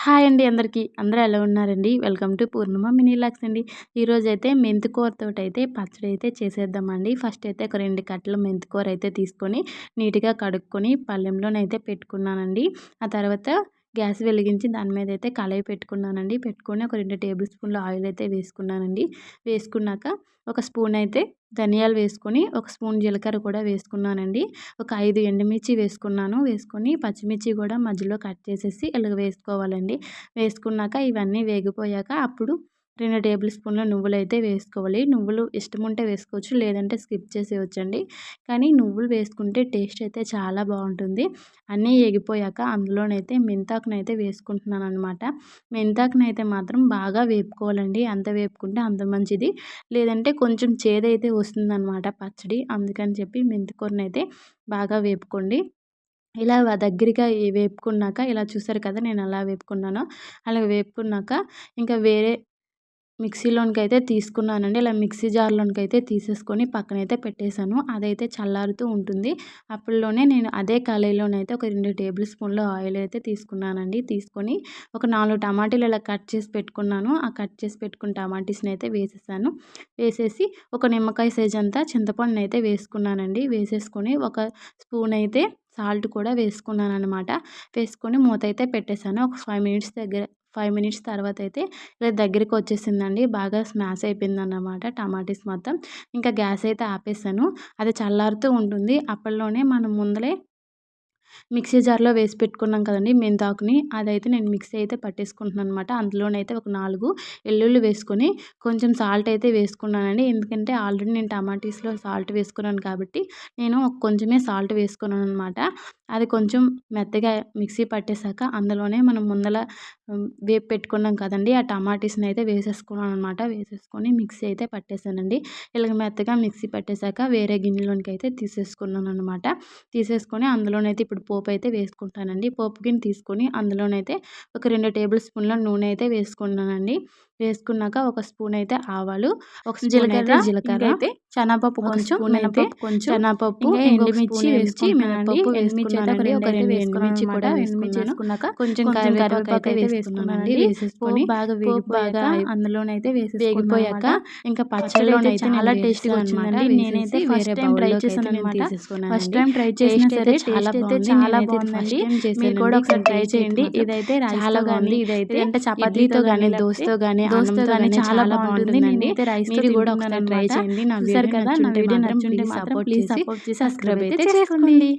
Hi అండి అందరికీ. అందరూ ఎలా ఉన్నారండి? Welcome to Purnima mini logs అండి. ఈరోజైతే మెంతికూరతోటైతే పచ్చడైతే చేసేద్దామండి. ఫస్ట్ అయితే ఒక 2 కట్టలు మెంతికూర అయితే తీసుకొని నీట్‌గా కడుక్కొని పళ్ళెంలోనైతే పెట్టుకున్నానండి. ఆ తర్వాత గ్యాస్ వెలిగించి దాని మీద అయితే కళాయి పెట్టుకున్నానండి. పెట్టుకొని ఒక 2 టేబుల్ స్పూన్ల ఆయిల్ అయితే వేసుకున్నానండి. వేసుకున్నాక ఒక స్పూన్ అయితే ధనియాలు వేసుకొని, ఒక స్పూన్ జీలకర్ర కూడా వేసుకున్నానండి. ఒక 5 ఎండుమిర్చి వేసుకున్నాను. వేసుకొని పచ్చిమిర్చి కూడా మధ్యలో కట్ చేసేసి ఇలాగ వేసుకోవాలండి. వేసుకున్నాక ఇవన్నీ వేగిపోయాక అప్పుడు 2 టేబుల్ స్పూన్ల నువ్వులైతే వేసుకోవాలి. నువ్వులు ఇష్టముంటే వేసుకోవచ్చు, లేదంటే స్కిప్ చేసేయొచ్చండి. కానీ నువ్వులు వేసుకుంటే టేస్ట్ అయితే చాలా బాగుంటుంది. అన్నీ ఎగిపోయాక అందులోనైతే మెంతాకునైతే వేసుకుంటున్నాననమాట. మెంతాకునైతే మాత్రం బాగా వేపుకోవాలండి. ఎంత వేపుకుంటే అంత మంచిది. లేదంటే కొంచెం చేదైతే వస్తుందనమాట పచ్చడి. అందుకని చెప్పి మెంతికూరనైతే బాగా వేపుకోండి. ఇలా దగ్గరగా వేపుకున్నాక ఇలా చూసారు కదా నేను ఎలా వేపుకున్నానో. అలా వేపుకున్నాక ఇంకా వేరే మిక్సీలోనికైతే తీసుకున్నానండి. ఇలా మిక్సీ జార్‌లోనికైతే తీసేసుకొని పక్కనైతే పెట్టేశాను. అదైతే చల్లారుతూ ఉంటుంది. అప్పట్లోనే నేను అదే కళాయిలోనైతే ఒక 2 టేబుల్ స్పూన్ల ఆయిల్ అయితే తీసుకున్నానండి. తీసుకొని ఒక 4 టమాటాలు ఇలా కట్ చేసి పెట్టుకున్నాను. ఆ కట్ చేసి పెట్టుకున్న టమాటీస్‌ని అయితే వేసేసాను. వేసేసి ఒక నిమ్మకాయ సైజ్ అంతా చింతపండునైతే వేసుకున్నానండి. వేసేసుకొని ఒక స్పూన్ అయితే సాల్ట్ కూడా వేసుకున్నాననమాట. వేసుకొని మూత అయితే పెట్టేశాను. ఒక 5 మినిట్స్ తర్వాత అయితే ఇలా దగ్గరికి వచ్చేసిందండి. బాగా స్మాష్ అయిపోయిందన్నమాట టమాటీస్ మొత్తం. ఇంకా గ్యాస్ అయితే ఆపేసాను. అది చల్లారుతూ ఉంటుంది. అప్పట్లోనే మనం ముందలే మిక్సీ జార్‌లో వేసి పెట్టుకున్నాం కదండీ మెంతాకుని. అదైతే నేను మిక్సీ అయితే పట్టేసుకుంటున్నాను అనమాట. అందులోనైతే ఒక 4 వెల్లుల్లి వేసుకొని కొంచెం సాల్ట్ అయితే వేసుకున్నానండి. ఎందుకంటే ఆల్రెడీ నేను టమాటీస్‌లో సాల్ట్ వేసుకున్నాను కాబట్టి నేను కొంచెమే సాల్ట్ వేసుకున్నాను అనమాట. అది కొంచెం మెత్తగా మిక్సీ పట్టేసాక అందులోనే మనం ముందల వేపి పెట్టుకున్నాం కదండీ! ఆ టమాటీస్‌ని అయితే వేసేసుకున్నాను అనమాట. వేసేసుకొని మిక్సీ అయితే పట్టేసానండి. ఇలాగ మెత్తగా మిక్సీ పట్టేసాక వేరే గిన్నెలోనికి అయితే తీసేసుకున్నాను అనమాట. తీసేసుకొని అందులోనైతే ఇప్పుడు పోపు అయితే వేసుకుంటానండి. పోపు గిన్నె తీసుకొని అందులోనైతే ఒక 2 టేబుల్ స్పూన్ల నూనె అయితే వేసుకున్నానండి. వేసుకున్నాక ఒక స్పూన్ అయితే ఆవాలు, ఒక స్పూన్ అయితే జీలకర్ర, అయితే శనగపప్పు కొంచెం, మినపప్పు కొంచెం, శనగపప్పు, ఇంకా ఎండుమిర్చి వేసి మినపప్పు వేసుకున్నానండి. ఒక 2 ఎండుమిర్చి కూడా వేసుకున్నాక కొంచెం కరివేపాకు అయితే వేసుకున్నానండి. వేసేసుకొని బాగా బాగా అందులోనైతే వేగిపోయాక ఇంకా పచ్చడిలోనైతే చాలా నేను టేస్టీగా వేసేసానన్నమాట. వచ్చిందండి. నేనైతే నేనైతే ఫస్ట్ వేరే టైం ట్రై బౌల్‌లోకి అయితే నేను చేశానన్నమాట. ఫస్ట్ తీసేసుకున్నానండి. టైం ట్రై చేసినా టేస్ట్ సరే అయితే చాలా బాగుంది. చాలా నేనైతే ఇది ఫస్ట్ బాగుందండి. టైం మీరు కూడా చేశానండి. ఒకసారి కానీ ట్రై టేస్ట్ అయితే చేయండి. మాత్రం ఇదైతే చాలా రైస్‌తో బాగుంది. గానీ, ఇదైతే లేదంటే చపాతీతో ఇడ్లీతో గానీ, గానీ, లేకపోతే దోసతో గానీ, దోసతో అన్నంతో గానీ గానీ చాలా బాగుంటుంది. బాగుంటుందండి. నేనైతే రైస్‌తో మీరు కూడా ఒకసారి ట్రై తింటున్నాననమాట. చేయండి. నా చూసారు వీడియో కదా! నా నచ్చుంటే వీడియో మాత్రం నచ్చుంటే ప్లీజ్ మాత్రం సపోర్ట్ ప్లీజ్ చేసి సపోర్ట్ చేసి సబ్స్క్రైబ్ సబ్స్క్రైబ్ అయితే అయితే చేసుకోండి. చేసుకోండి.